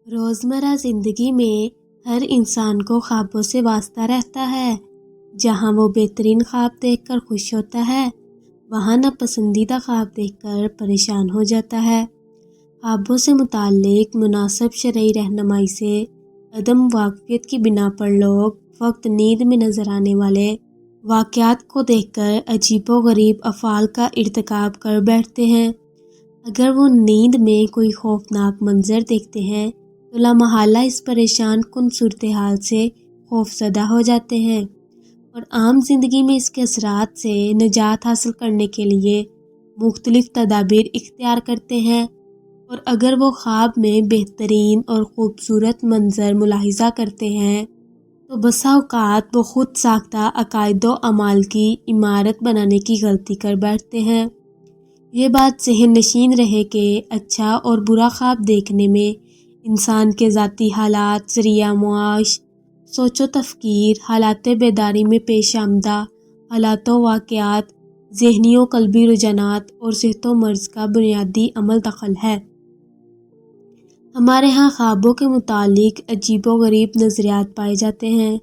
روزمرہ زندگی میں ہر انسان کو خوابوں سے واسطہ رہتا ہے۔ جہاں وہ بہترین خواب دیکھ کر خوش ہوتا ہے، وہاں ناپسندیدہ خواب دیکھ کر پریشان ہو جاتا ہے۔ خوابوں سے متعلق مناسب شرعی رہنمائی سے عدم واقفیت کی بنا پر لوگ وقت نیند میں نظر آنے والے واقعات کو دیکھ کر عجیب و غریب افعال کا ارتکاب کر بیٹھتے ہیں۔ اگر وہ نیند میں کوئی خوفناک منظر دیکھتے ہیں تو لامحالہ اس پریشان کن صورتحال سے خوفزدہ ہو جاتے ہیں اور عام زندگی میں اس کے اثرات سے نجات حاصل کرنے کے لیے مختلف تدابیر اختیار کرتے ہیں، اور اگر وہ خواب میں بہترین اور خوبصورت منظر ملاحظہ کرتے ہیں تو بسا اوقات وہ خود ساختہ عقائد و اعمال کی عمارت بنانے کی غلطی کر بیٹھتے ہیں۔ یہ بات ذہن نشین رہے کہ اچھا اور برا خواب دیکھنے میں انسان کے ذاتی حالات، ذریعہ معاش، سوچ و تفکیر، حالات بیداری میں پیش آمدہ حالات و واقعات، ذہنی و قلبی رجحانات اور صحت و مرض کا بنیادی عمل دخل ہے۔ ہمارے ہاں خوابوں کے متعلق عجیب و غریب نظریات پائے جاتے ہیں۔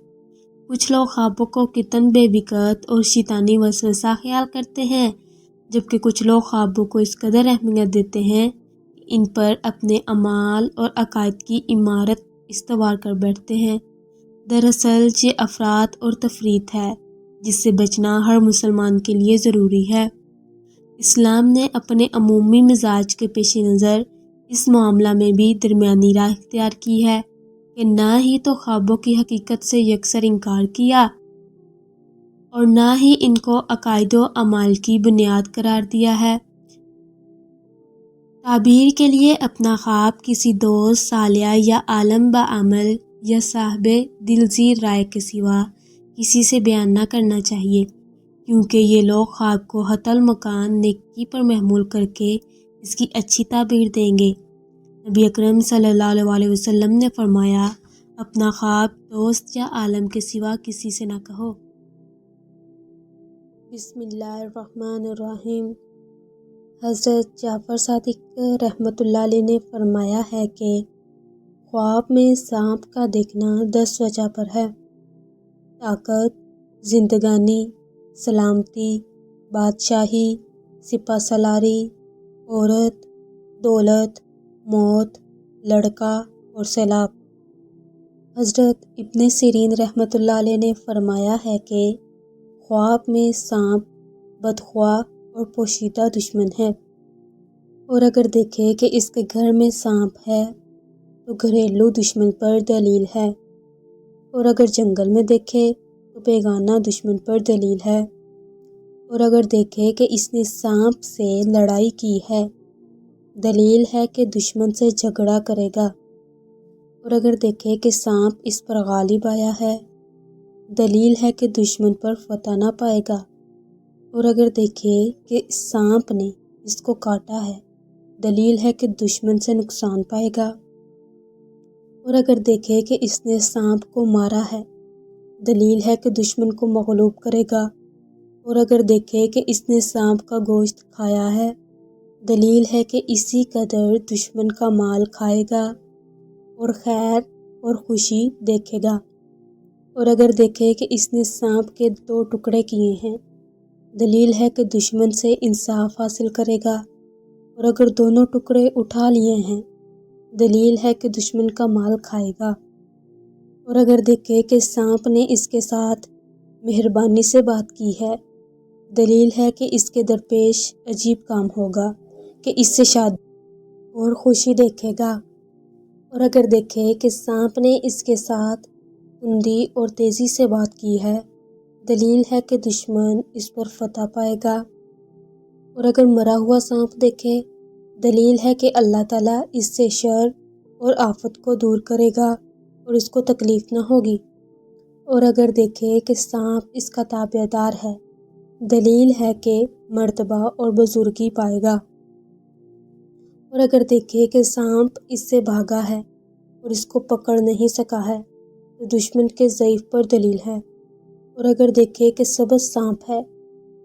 کچھ لوگ خوابوں کو کتن بے وقت اور شیطانی وسوسہ خیال کرتے ہیں، جبکہ کچھ لوگ خوابوں کو اس قدر اہمیت دیتے ہیں کہ ان پر اپنے اعمال اور عقائد کی عمارت استوار کر بیٹھتے ہیں۔ دراصل یہ افراط اور تفریط ہے جس سے بچنا ہر مسلمان کے لیے ضروری ہے۔ اسلام نے اپنے عمومی مزاج کے پیش نظر اس معاملہ میں بھی درمیانی راہ اختیار کی ہے کہ نہ ہی تو خوابوں کی حقیقت سے یکسر انکار کیا اور نہ ہی ان کو عقائد و اعمال کی بنیاد قرار دیا ہے۔ تعبیر کے لیے اپنا خواب کسی دوست، صالح یا عالم بعمل یا صاحب دلزیر رائے کے سوا کسی سے بیان نہ کرنا چاہیے، کیونکہ یہ لوگ خواب کو حتی المکان نیکی پر محمول کر کے اس کی اچھی تعبیر دیں گے۔ نبی اکرم صلی اللہ علیہ وسلم نے فرمایا، اپنا خواب دوست یا عالم کے سوا کسی سے نہ کہو۔ بسم اللہ الرحمن الرحیم۔ حضرت جعفر صادق رحمۃ اللہ علیہ نے فرمایا ہے کہ خواب میں سانپ کا دیکھنا 10 وجہ پر ہے: طاقت، زندگانی، سلامتی، بادشاہی، سپہ سالاری، عورت، دولت، موت، لڑکا اور سیلاب۔ حضرت ابن سیرین رحمۃ اللہ علیہ نے فرمایا ہے کہ خواب میں سانپ بدخواہ اور پوشیدہ دشمن ہے، اور اگر دیکھے کہ اس کے گھر میں سانپ ہے تو گھریلو دشمن پر دلیل ہے، اور اگر جنگل میں دیکھے تو بیگانہ دشمن پر دلیل ہے، اور اگر دیکھے کہ اس نے سانپ سے لڑائی کی ہے، دلیل ہے کہ دشمن سے جھگڑا کرے گا، اور اگر دیکھے کہ سانپ اس پر غالب آیا ہے، دلیل ہے کہ دشمن پر فتح نہ پائے گا، اور اگر دیکھے کہ سانپ نے اس کو کاٹا ہے، دلیل ہے کہ دشمن سے نقصان پائے گا، اور اگر دیکھے کہ اس نے سانپ کو مارا ہے، دلیل ہے کہ دشمن کو مغلوب کرے گا، اور اگر دیکھے کہ اس نے سانپ کا گوشت کھایا ہے، دلیل ہے کہ اسی قدر دشمن کا مال کھائے گا اور خیر اور خوشی دیکھے گا، اور اگر دیکھے کہ اس نے سانپ کے 2 ٹکڑے کیے ہیں، دلیل ہے کہ دشمن سے انصاف حاصل کرے گا، اور اگر دونوں ٹکڑے اٹھا لیے ہیں، دلیل ہے کہ دشمن کا مال کھائے گا، اور اگر دیکھے کہ سانپ نے اس کے ساتھ مہربانی سے بات کی ہے، دلیل ہے کہ اس کے درپیش عجیب کام ہوگا کہ اس سے شادی اور خوشی دیکھے گا، اور اگر دیکھے کہ سانپ نے اس کے ساتھ تندی اور تیزی سے بات کی ہے، دلیل ہے کہ دشمن اس پر فتح پائے گا، اور اگر مرا ہوا سانپ دیکھے، دلیل ہے کہ اللہ تعالیٰ اس سے شر اور آفت کو دور کرے گا اور اس کو تکلیف نہ ہوگی، اور اگر دیکھے کہ سانپ اس کا تابع دار ہے، دلیل ہے کہ مرتبہ اور بزرگی پائے گا، اور اگر دیکھے کہ سانپ اس سے بھاگا ہے اور اس کو پکڑ نہیں سکا ہے تو دشمن کے ضعف پر دلیل ہے، اور اگر دیکھے کہ سبز سانپ ہے،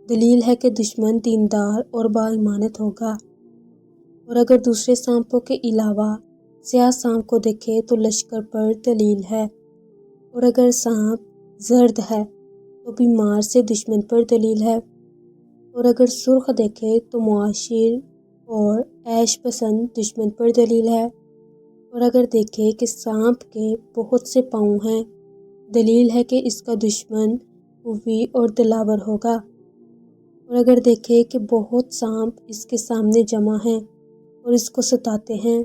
دلیل ہے کہ دشمن دیندار اور با ایمانت ہوگا، اور اگر دوسرے سانپوں کے علاوہ سیاہ سانپ کو دیکھے تو لشکر پر دلیل ہے، اور اگر سانپ زرد ہے تو بیمار سے دشمن پر دلیل ہے، اور اگر سرخ دیکھے تو معاشر اور عیش پسند دشمن پر دلیل ہے، اور اگر دیکھے کہ سانپ کے بہت سے پاؤں ہیں، دلیل ہے کہ اس کا دشمن قوی اور دلاور ہوگا، اور اگر دیکھے کہ بہت سانپ اس کے سامنے جمع ہیں اور اس کو ستاتے ہیں،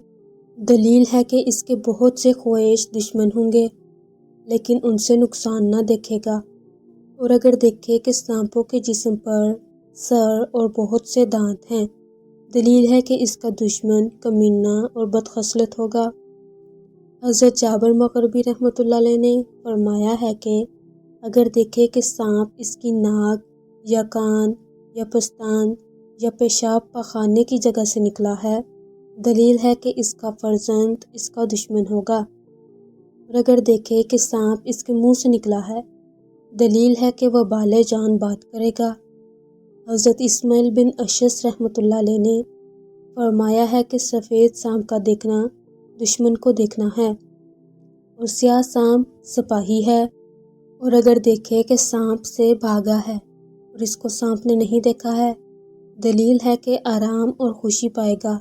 دلیل ہے کہ اس کے بہت سے خواہش دشمن ہوں گے لیکن ان سے نقصان نہ دیکھے گا، اور اگر دیکھے کہ سانپوں کے جسم پر سر اور بہت سے دانت ہیں، دلیل ہے کہ اس کا دشمن کمینہ اور بدخصلت ہوگا۔ حضرت جابر مغربی رحمۃ اللہ علیہ نے فرمایا ہے کہ اگر دیکھے کہ سانپ اس کی ناک یا کان یا پستان یا پیشاب پاخانے کی جگہ سے نکلا ہے، دلیل ہے کہ اس کا فرزند اس کا دشمن ہوگا، اور اگر دیکھے کہ سانپ اس کے منہ سے نکلا ہے، دلیل ہے کہ وہ بالے جان بات کرے گا۔ حضرت اسماعیل بن اشعث رحمۃ اللہ علیہ نے فرمایا ہے کہ سفید سانپ کا دیکھنا دشمن کو دیکھنا ہے، اور سیاہ سانپ سپاہی ہے، اور اگر دیکھے کہ سانپ سے بھاگا ہے اور اس کو سانپ نے نہیں دیکھا ہے، دلیل ہے کہ آرام اور خوشی پائے گا،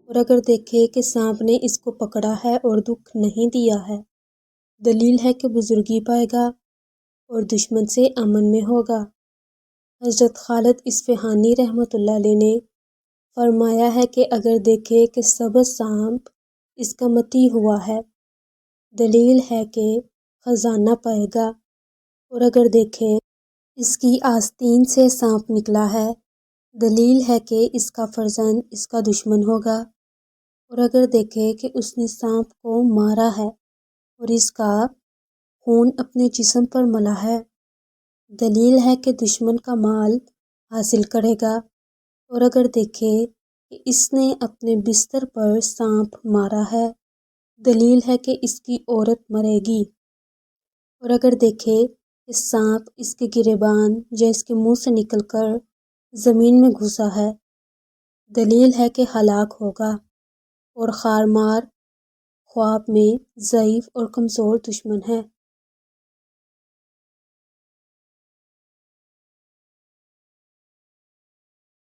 اور اگر دیکھے کہ سانپ نے اس کو پکڑا ہے اور دکھ نہیں دیا ہے، دلیل ہے کہ بزرگی پائے گا اور دشمن سے امن میں ہوگا۔ حضرت خالد اصفہانی رحمۃ اللہ علیہ نے فرمایا ہے کہ اگر دیکھے کہ سبز سانپ اس کا متی ہوا ہے، دلیل ہے کہ خزانہ پائے گا، اور اگر دیکھے اس کی آستین سے سانپ نکلا ہے، دلیل ہے کہ اس کا فرزند اس کا دشمن ہوگا، اور اگر دیکھے کہ اس نے سانپ کو مارا ہے اور اس کا خون اپنے جسم پر ملا ہے، دلیل ہے کہ دشمن کا مال حاصل کرے گا، اور اگر دیکھے کہ اس نے اپنے بستر پر سانپ مارا ہے، دلیل ہے کہ اس کی عورت مرے گی، اور اگر دیکھے کہ سانپ اس کے گریبان یا اس کے منہ سے نکل کر زمین میں گھسا ہے، دلیل ہے کہ ہلاک ہوگا، اور خار مار خواب میں ضعیف اور کمزور دشمن ہے۔